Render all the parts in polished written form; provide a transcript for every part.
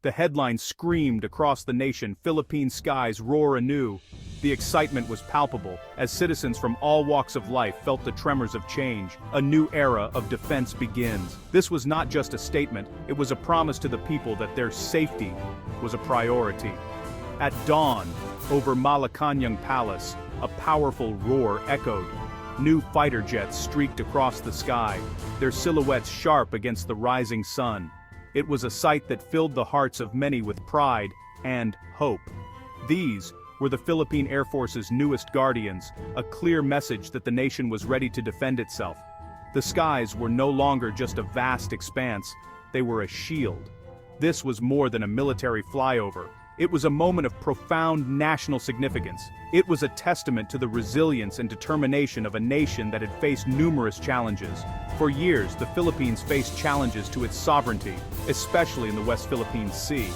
The headline screamed across the nation, "Philippine skies roar anew." The excitement was palpable, as citizens from all walks of life felt the tremors of change. A new era of defense begins. This was not just a statement, it was a promise to the people that their safety was a priority. At dawn, over Malacañang Palace, a powerful roar echoed. New fighter jets streaked across the sky, their silhouettes sharp against the rising sun. It was a sight that filled the hearts of many with pride and hope. These were the Philippine Air Force's newest guardians, a clear message that the nation was ready to defend itself. The skies were no longer just a vast expanse, they were a shield. This was more than a military flyover. It was a moment of profound national significance. It was a testament to the resilience and determination of a nation that had faced numerous challenges. For years, the Philippines faced challenges to its sovereignty, especially in the West Philippine Sea.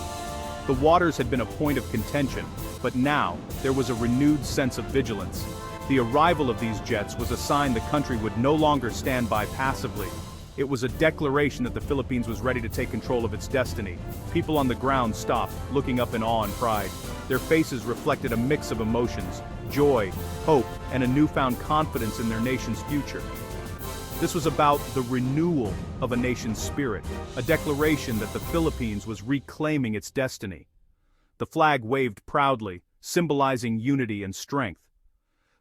The waters had been a point of contention, but now, there was a renewed sense of vigilance. The arrival of these jets was a sign the country would no longer stand by passively. It was a declaration that the Philippines was ready to take control of its destiny. People on the ground stopped, looking up in awe and pride. Their faces reflected a mix of emotions, joy, hope, and a newfound confidence in their nation's future. This was about the renewal of a nation's spirit, a declaration that the Philippines was reclaiming its destiny. The flag waved proudly, symbolizing unity and strength.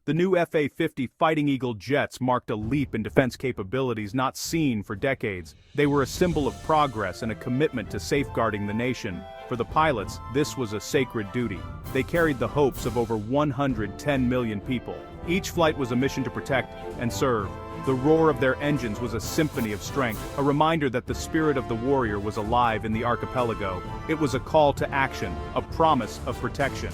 The new FA-50 Fighting Eagle jets marked a leap in defense capabilities not seen for decades. They were a symbol of progress and a commitment to safeguarding the nation. For the pilots, this was a sacred duty. They carried the hopes of over 110 million people. Each flight was a mission to protect and serve. The roar of their engines was a symphony of strength, a reminder that the spirit of the warrior was alive in the archipelago. It was a call to action, a promise of protection.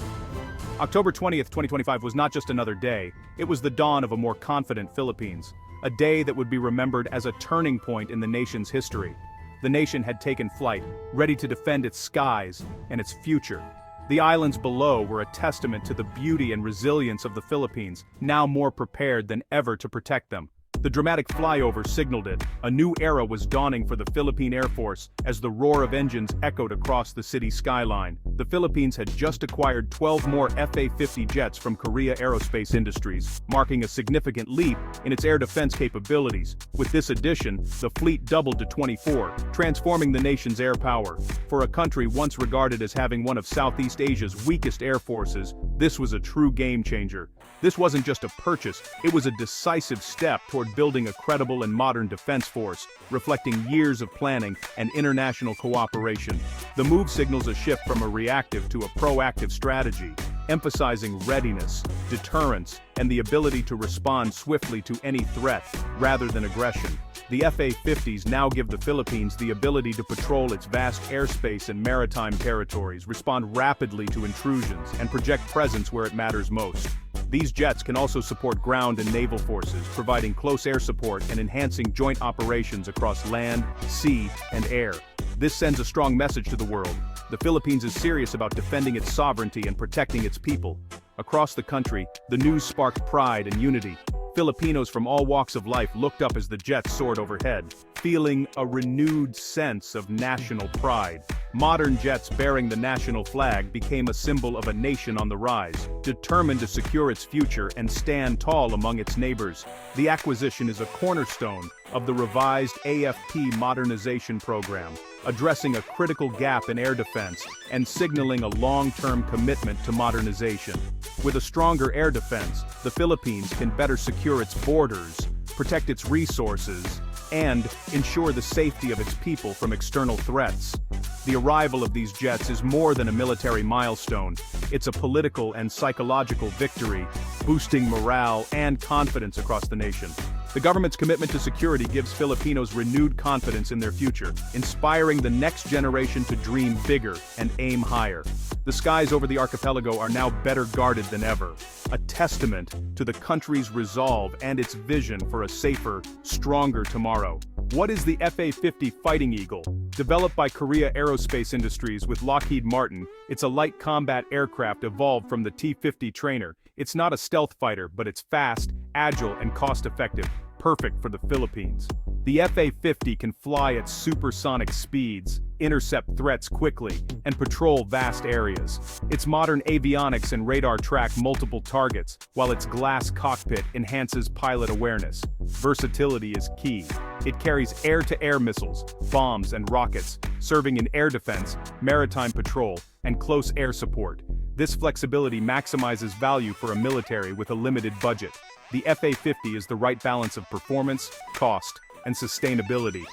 October 20th, 2025 was not just another day, it was the dawn of a more confident Philippines. A day that would be remembered as a turning point in the nation's history. The nation had taken flight, ready to defend its skies and its future. The islands below were a testament to the beauty and resilience of the Philippines, now more prepared than ever to protect them. The dramatic flyover signaled it. A new era was dawning for the Philippine Air Force as the roar of engines echoed across the city skyline. The Philippines had just acquired 12 more FA-50 jets from Korea Aerospace Industries, marking a significant leap in its air defense capabilities. With this addition, the fleet doubled to 24, transforming the nation's air power. For a country once regarded as having one of Southeast Asia's weakest air forces, this was a true game changer. This wasn't just a purchase, it was a decisive step toward building a credible and modern defense force, reflecting years of planning and international cooperation. The move signals a shift from a reactive to a proactive strategy, emphasizing readiness, deterrence, and the ability to respond swiftly to any threat, rather than aggression. The FA-50s now give the Philippines the ability to patrol its vast airspace and maritime territories, respond rapidly to intrusions, and project presence where it matters most. These jets can also support ground and naval forces, providing close air support and enhancing joint operations across land, sea, and air. This sends a strong message to the world. The Philippines is serious about defending its sovereignty and protecting its people. Across the country, the news sparked pride and unity. Filipinos from all walks of life looked up as the jets soared overhead, feeling a renewed sense of national pride. Modern jets bearing the national flag became a symbol of a nation on the rise, determined to secure its future and stand tall among its neighbors. The acquisition is a cornerstone of the revised AFP modernization program, addressing a critical gap in air defense and signaling a long-term commitment to modernization. With a stronger air defense, the Philippines can better secure its borders, protect its resources, and ensure the safety of its people from external threats. The arrival of these jets is more than a military milestone, it's a political and psychological victory, boosting morale and confidence across the nation. The government's commitment to security gives Filipinos renewed confidence in their future, inspiring the next generation to dream bigger and aim higher. The skies over the archipelago are now better guarded than ever, a testament to the country's resolve and its vision for a safer, stronger tomorrow. What is the FA-50 Fighting Eagle? Developed by Korea Aerospace Industries with Lockheed Martin, it's a light combat aircraft evolved from the T-50 trainer. It's not a stealth fighter, but it's fast, agile, and cost-effective, perfect for the Philippines. The FA-50 can fly at supersonic speeds. intercept threats quickly and patrol vast areas. Its modern avionics and radar track multiple targets, while its glass cockpit enhances pilot awareness. Versatility is key. It carries air-to-air missiles, bombs, and rockets, serving in air defense, maritime patrol, and close air support. This flexibility maximizes value for a military with a limited budget. The FA-50 is the right balance of performance, cost, and sustainability.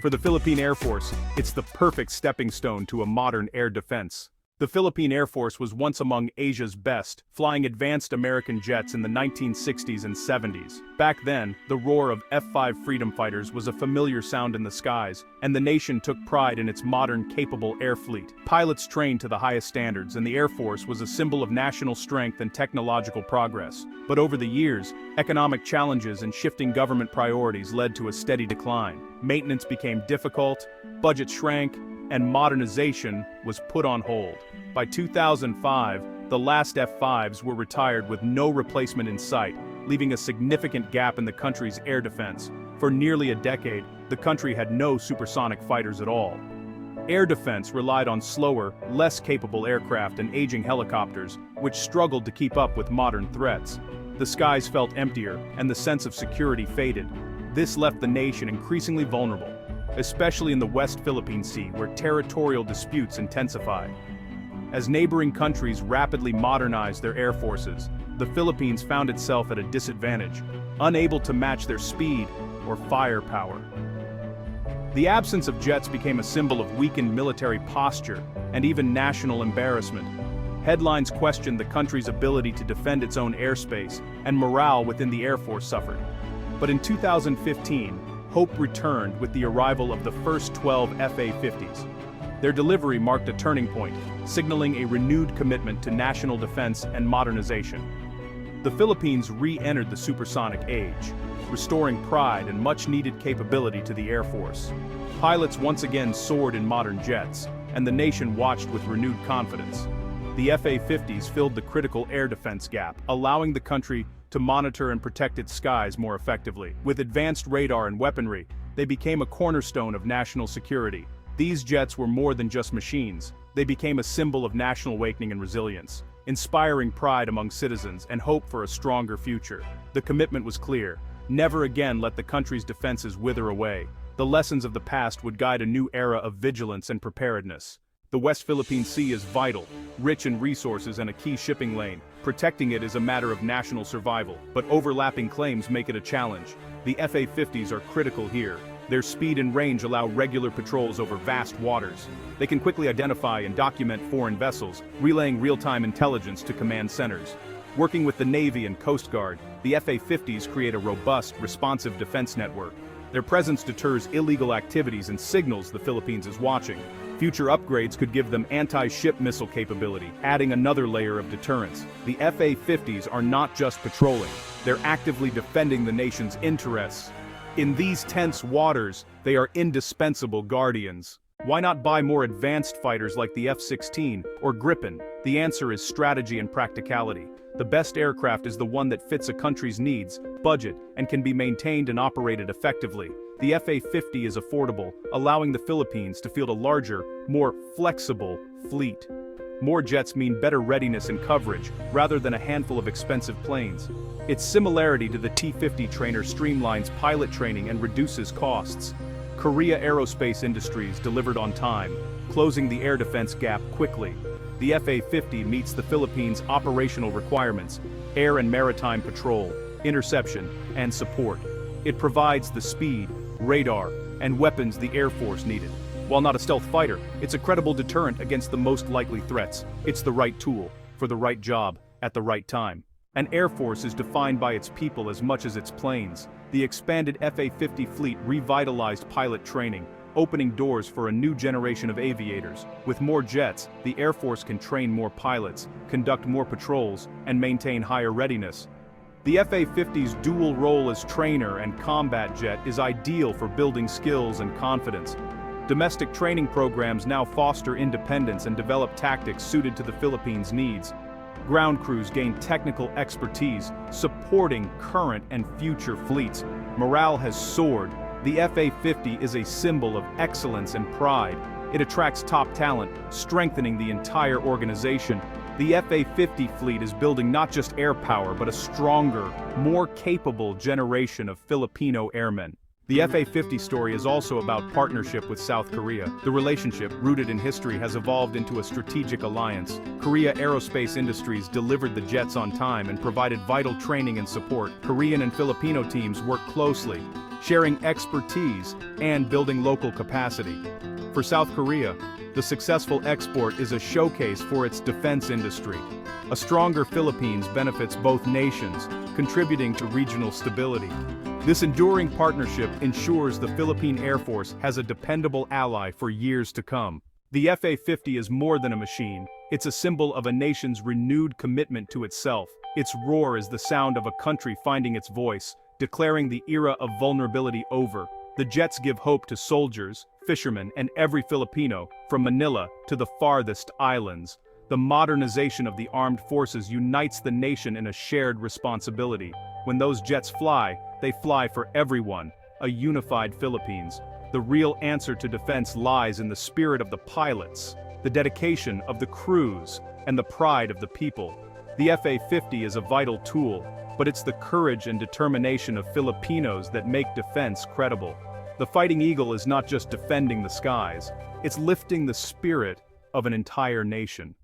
For the Philippine Air Force, it's the perfect stepping stone to a modern air defense. The Philippine Air Force was once among Asia's best, flying advanced American jets in the 1960s and 70s. Back then, the roar of F-5 freedom fighters was a familiar sound in the skies, and the nation took pride in its modern, capable air fleet. Pilots trained to the highest standards, and the Air Force was a symbol of national strength and technological progress. But over the years, economic challenges and shifting government priorities led to a steady decline. Maintenance became difficult, budgets shrank, and modernization was put on hold. By 2005, the last F-5s were retired with no replacement in sight, leaving a significant gap in the country's air defense. For nearly a decade, the country had no supersonic fighters at all. Air defense relied on slower, less capable aircraft and aging helicopters, which struggled to keep up with modern threats. The skies felt emptier, and the sense of security faded. This left the nation increasingly vulnerable, especially in the West Philippine Sea, where territorial disputes intensified. As neighboring countries rapidly modernized their air forces, the Philippines found itself at a disadvantage, unable to match their speed or firepower. The absence of jets became a symbol of weakened military posture and even national embarrassment. Headlines questioned the country's ability to defend its own airspace, and morale within the Air Force suffered. But in 2015, hope returned with the arrival of the first 12 FA-50s. Their delivery marked a turning point, signaling a renewed commitment to national defense and modernization. The Philippines re-entered the supersonic age, restoring pride and much-needed capability to the Air Force. Pilots once again soared in modern jets, and the nation watched with renewed confidence. The FA-50s filled the critical air defense gap, allowing the country to monitor and protect its skies more effectively. With advanced radar and weaponry, they became a cornerstone of national security. These jets were more than just machines. They became a symbol of national awakening and resilience, inspiring pride among citizens and hope for a stronger future. The commitment was clear: never again let the country's defenses wither away. The lessons of the past would guide a new era of vigilance and preparedness. The West Philippine Sea is vital, rich in resources and a key shipping lane. Protecting it is a matter of national survival, but overlapping claims make it a challenge. The FA-50s are critical here. Their speed and range allow regular patrols over vast waters. They can quickly identify and document foreign vessels, relaying real-time intelligence to command centers. Working with the Navy and Coast Guard, the FA-50s create a robust, responsive defense network. Their presence deters illegal activities and signals the Philippines is watching. Future upgrades could give them anti-ship missile capability, adding another layer of deterrence. The FA-50s are not just patrolling, they're actively defending the nation's interests. In these tense waters, they are indispensable guardians. Why not buy more advanced fighters like the F-16 or Gripen? The answer is strategy and practicality. The best aircraft is the one that fits a country's needs, budget, and can be maintained and operated effectively. The FA-50 is affordable, allowing the Philippines to field a larger, more flexible fleet. More jets mean better readiness and coverage, rather than a handful of expensive planes. Its similarity to the T-50 trainer streamlines pilot training and reduces costs. Korea Aerospace Industries delivered on time, closing the air defense gap quickly. The FA-50 meets the Philippines' operational requirements: air and maritime patrol, interception, and support. It provides the speed, radar, and weapons the Air Force needed. While not a stealth fighter, it's a credible deterrent against the most likely threats. It's the right tool, for the right job, at the right time. An Air Force is defined by its people as much as its planes. The expanded FA-50 fleet revitalized pilot training, opening doors for a new generation of aviators. With more jets, the Air Force can train more pilots, conduct more patrols, and maintain higher readiness. The FA-50's dual role as trainer and combat jet is ideal for building skills and confidence. Domestic training programs now foster independence and develop tactics suited to the Philippines' needs. Ground crews gain technical expertise, supporting current and future fleets. Morale has soared. The FA-50 is a symbol of excellence and pride. It attracts top talent, strengthening the entire organization. The F-A-50 fleet is building not just air power but a stronger, more capable generation of Filipino airmen. The F-A-50 story is also about partnership with South Korea. The relationship, rooted in history, has evolved into a strategic alliance. Korea Aerospace Industries delivered the jets on time and provided vital training and support. Korean and Filipino teams work closely, sharing expertise and building local capacity. For South Korea, the successful export is a showcase for its defense industry. A stronger Philippines benefits both nations, contributing to regional stability. This enduring partnership ensures the Philippine Air Force has a dependable ally for years to come. The F-A-50 is more than a machine. It's a symbol of a nation's renewed commitment to itself. Its roar is the sound of a country finding its voice, declaring the era of vulnerability over. The jets give hope to soldiers, fishermen, and every Filipino, from Manila to the farthest islands. The modernization of the armed forces unites the nation in a shared responsibility. When those jets fly, they fly for everyone, a unified Philippines. The real answer to defense lies in the spirit of the pilots, the dedication of the crews, and the pride of the people. The F-A-50 is a vital tool, but it's the courage and determination of Filipinos that make defense credible. The Fighting Eagle is not just defending the skies, it's lifting the spirit of an entire nation.